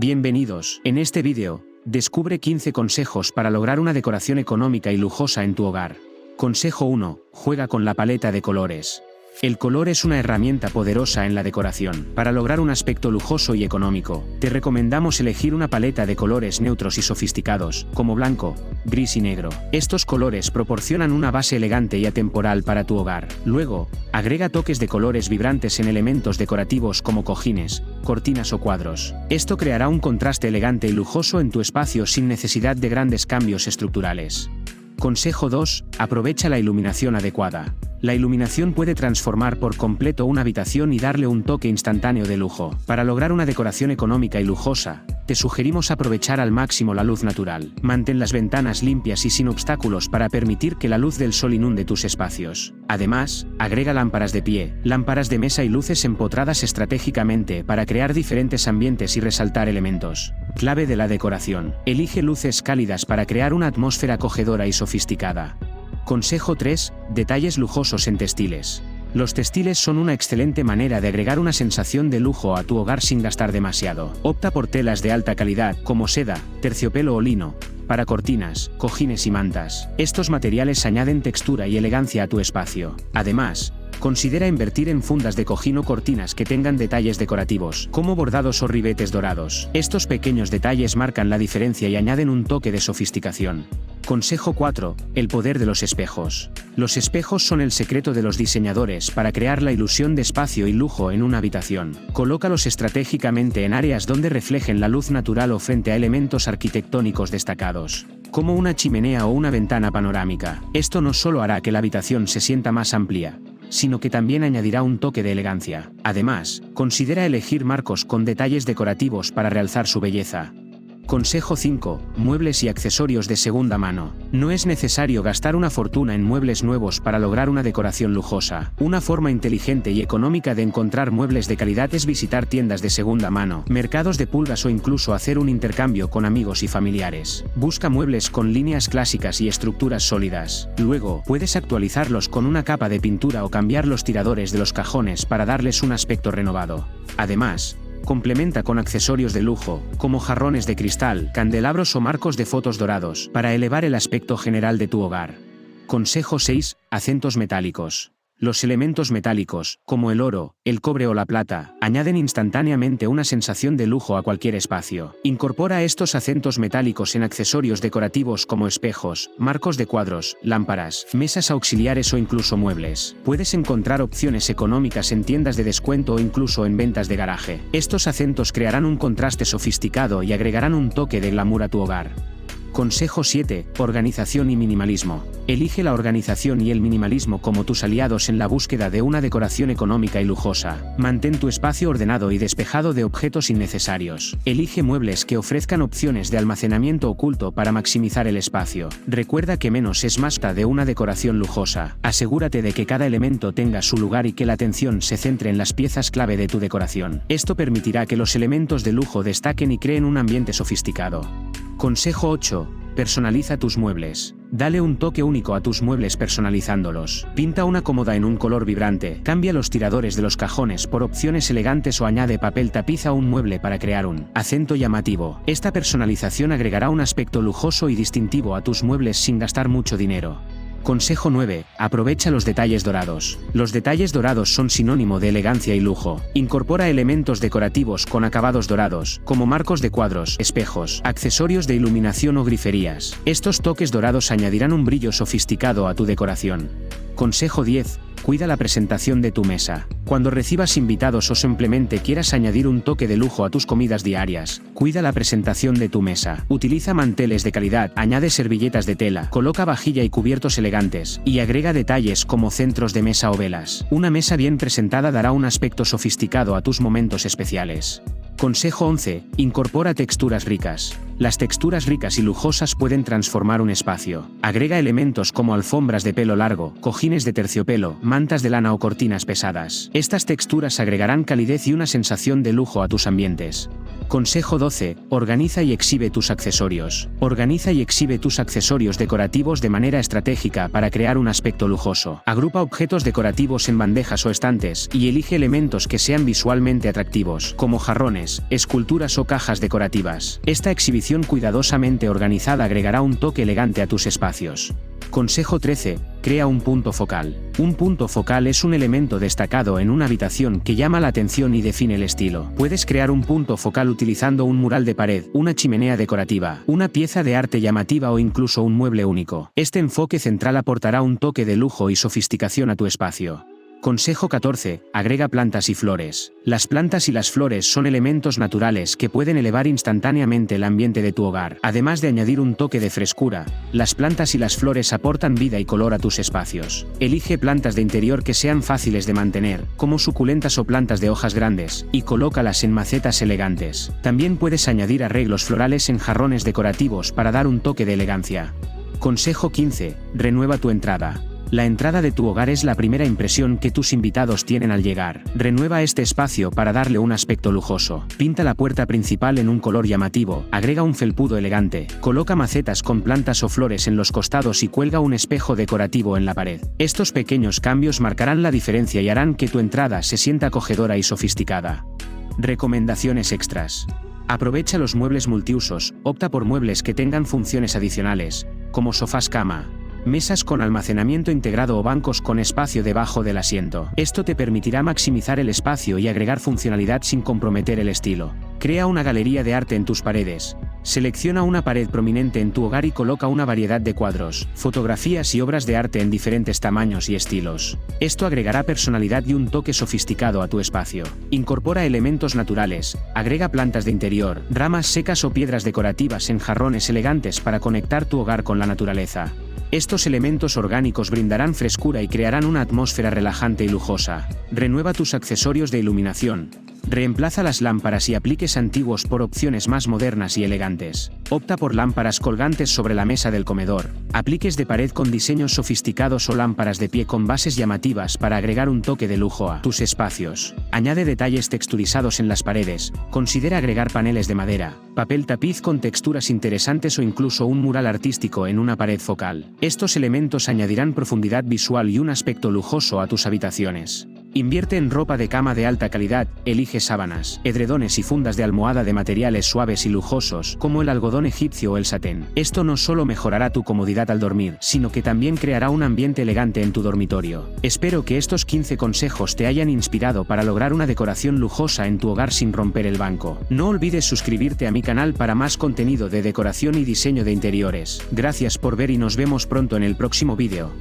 Bienvenidos. En este vídeo, descubre 15 consejos para lograr una decoración económica y lujosa en tu hogar. Consejo 1. Juega con la paleta de colores. El color es una herramienta poderosa en la decoración. Para lograr un aspecto lujoso y económico, te recomendamos elegir una paleta de colores neutros y sofisticados, como blanco, gris y negro. Estos colores proporcionan una base elegante y atemporal para tu hogar. Luego, agrega toques de colores vibrantes en elementos decorativos como cojines, cortinas o cuadros. Esto creará un contraste elegante y lujoso en tu espacio sin necesidad de grandes cambios estructurales. Consejo 2. Aprovecha la iluminación adecuada. La iluminación puede transformar por completo una habitación y darle un toque instantáneo de lujo. Para lograr una decoración económica y lujosa, te sugerimos aprovechar al máximo la luz natural. Mantén las ventanas limpias y sin obstáculos para permitir que la luz del sol inunde tus espacios. Además, agrega lámparas de pie, lámparas de mesa y luces empotradas estratégicamente para crear diferentes ambientes y resaltar elementos. Clave de la decoración. Elige luces cálidas para crear una atmósfera acogedora y sofisticada. Consejo 3. Detalles lujosos en textiles. Los textiles son una excelente manera de agregar una sensación de lujo a tu hogar sin gastar demasiado. Opta por telas de alta calidad, como seda, terciopelo o lino, para cortinas, cojines y mantas. Estos materiales añaden textura y elegancia a tu espacio. Además, considera invertir en fundas de cojín o cortinas que tengan detalles decorativos, como bordados o ribetes dorados. Estos pequeños detalles marcan la diferencia y añaden un toque de sofisticación. Consejo 4. El poder de los espejos. Los espejos son el secreto de los diseñadores para crear la ilusión de espacio y lujo en una habitación. Colócalos estratégicamente en áreas donde reflejen la luz natural o frente a elementos arquitectónicos destacados, como una chimenea o una ventana panorámica. Esto no solo hará que la habitación se sienta más amplia, sino que también añadirá un toque de elegancia. Además, considera elegir marcos con detalles decorativos para realzar su belleza. Consejo 5. Muebles y accesorios de segunda mano. No es necesario gastar una fortuna en muebles nuevos para lograr una decoración lujosa. Una forma inteligente y económica de encontrar muebles de calidad es visitar tiendas de segunda mano, mercados de pulgas o incluso hacer un intercambio con amigos y familiares. Busca muebles con líneas clásicas y estructuras sólidas. Luego, puedes actualizarlos con una capa de pintura o cambiar los tiradores de los cajones para darles un aspecto renovado. Además, complementa con accesorios de lujo, como jarrones de cristal, candelabros o marcos de fotos dorados, para elevar el aspecto general de tu hogar. Consejo 6. Acentos metálicos. Los elementos metálicos, como el oro, el cobre o la plata, añaden instantáneamente una sensación de lujo a cualquier espacio. Incorpora estos acentos metálicos en accesorios decorativos como espejos, marcos de cuadros, lámparas, mesas auxiliares o incluso muebles. Puedes encontrar opciones económicas en tiendas de descuento o incluso en ventas de garaje. Estos acentos crearán un contraste sofisticado y agregarán un toque de glamour a tu hogar. Consejo 7. Organización y minimalismo. Elige la organización y el minimalismo como tus aliados en la búsqueda de una decoración económica y lujosa. Mantén tu espacio ordenado y despejado de objetos innecesarios. Elige muebles que ofrezcan opciones de almacenamiento oculto para maximizar el espacio. Recuerda que menos es más de una decoración lujosa. Asegúrate de que cada elemento tenga su lugar y que la atención se centre en las piezas clave de tu decoración. Esto permitirá que los elementos de lujo destaquen y creen un ambiente sofisticado. Consejo 8. Personaliza tus muebles. Dale un toque único a tus muebles personalizándolos. Pinta una cómoda en un color vibrante, cambia los tiradores de los cajones por opciones elegantes o añade papel tapiz a un mueble para crear un acento llamativo. Esta personalización agregará un aspecto lujoso y distintivo a tus muebles sin gastar mucho dinero. Consejo 9. Aprovecha los detalles dorados. Los detalles dorados son sinónimo de elegancia y lujo. Incorpora elementos decorativos con acabados dorados, como marcos de cuadros, espejos, accesorios de iluminación o griferías. Estos toques dorados añadirán un brillo sofisticado a tu decoración. Consejo 10. Cuida la presentación de tu mesa. Cuando recibas invitados o simplemente quieras añadir un toque de lujo a tus comidas diarias, cuida la presentación de tu mesa. Utiliza manteles de calidad, añade servilletas de tela, coloca vajilla y cubiertos elegantes, y agrega detalles como centros de mesa o velas. Una mesa bien presentada dará un aspecto sofisticado a tus momentos especiales. Consejo 11. Incorpora texturas ricas. Las texturas ricas y lujosas pueden transformar un espacio. Agrega elementos como alfombras de pelo largo, cojines de terciopelo, mantas de lana o cortinas pesadas. Estas texturas agregarán calidez y una sensación de lujo a tus ambientes. Consejo 12. Organiza y exhibe tus accesorios. Organiza y exhibe tus accesorios decorativos de manera estratégica para crear un aspecto lujoso. Agrupa objetos decorativos en bandejas o estantes y elige elementos que sean visualmente atractivos, como jarrones, esculturas o cajas decorativas. Esta exhibición cuidadosamente organizada agregará un toque elegante a tus espacios. Consejo 13. Crea un punto focal. Un punto focal es un elemento destacado en una habitación que llama la atención y define el estilo. Puedes crear un punto focal utilizando un mural de pared, una chimenea decorativa, una pieza de arte llamativa o incluso un mueble único. Este enfoque central aportará un toque de lujo y sofisticación a tu espacio. Consejo 14. Agrega plantas y flores. Las plantas y las flores son elementos naturales que pueden elevar instantáneamente el ambiente de tu hogar. Además de añadir un toque de frescura, las plantas y las flores aportan vida y color a tus espacios. Elige plantas de interior que sean fáciles de mantener, como suculentas o plantas de hojas grandes, y colócalas en macetas elegantes. También puedes añadir arreglos florales en jarrones decorativos para dar un toque de elegancia. Consejo 15. Renueva tu entrada. La entrada de tu hogar es la primera impresión que tus invitados tienen al llegar. Renueva este espacio para darle un aspecto lujoso. Pinta la puerta principal en un color llamativo, agrega un felpudo elegante, coloca macetas con plantas o flores en los costados y cuelga un espejo decorativo en la pared. Estos pequeños cambios marcarán la diferencia y harán que tu entrada se sienta acogedora y sofisticada. Recomendaciones extras. Aprovecha los muebles multiusos, opta por muebles que tengan funciones adicionales, como sofás cama, mesas con almacenamiento integrado o bancos con espacio debajo del asiento. Esto te permitirá maximizar el espacio y agregar funcionalidad sin comprometer el estilo. Crea una galería de arte en tus paredes. Selecciona una pared prominente en tu hogar y coloca una variedad de cuadros, fotografías y obras de arte en diferentes tamaños y estilos. Esto agregará personalidad y un toque sofisticado a tu espacio. Incorpora elementos naturales, agrega plantas de interior, ramas secas o piedras decorativas en jarrones elegantes para conectar tu hogar con la naturaleza. Estos elementos orgánicos brindarán frescura y crearán una atmósfera relajante y lujosa. Renueva tus accesorios de iluminación. Reemplaza las lámparas y apliques antiguos por opciones más modernas y elegantes. Opta por lámparas colgantes sobre la mesa del comedor, apliques de pared con diseños sofisticados o lámparas de pie con bases llamativas para agregar un toque de lujo a tus espacios. Añade detalles texturizados en las paredes, considera agregar paneles de madera, papel tapiz con texturas interesantes o incluso un mural artístico en una pared focal. Estos elementos añadirán profundidad visual y un aspecto lujoso a tus habitaciones. Invierte en ropa de cama de alta calidad, elige sábanas, edredones y fundas de almohada de materiales suaves y lujosos, como el algodón egipcio o el satén. Esto no solo mejorará tu comodidad al dormir, sino que también creará un ambiente elegante en tu dormitorio. Espero que estos 15 consejos te hayan inspirado para lograr una decoración lujosa en tu hogar sin romper el banco. No olvides suscribirte a mi canal para más contenido de decoración y diseño de interiores. Gracias por ver y nos vemos pronto en el próximo vídeo.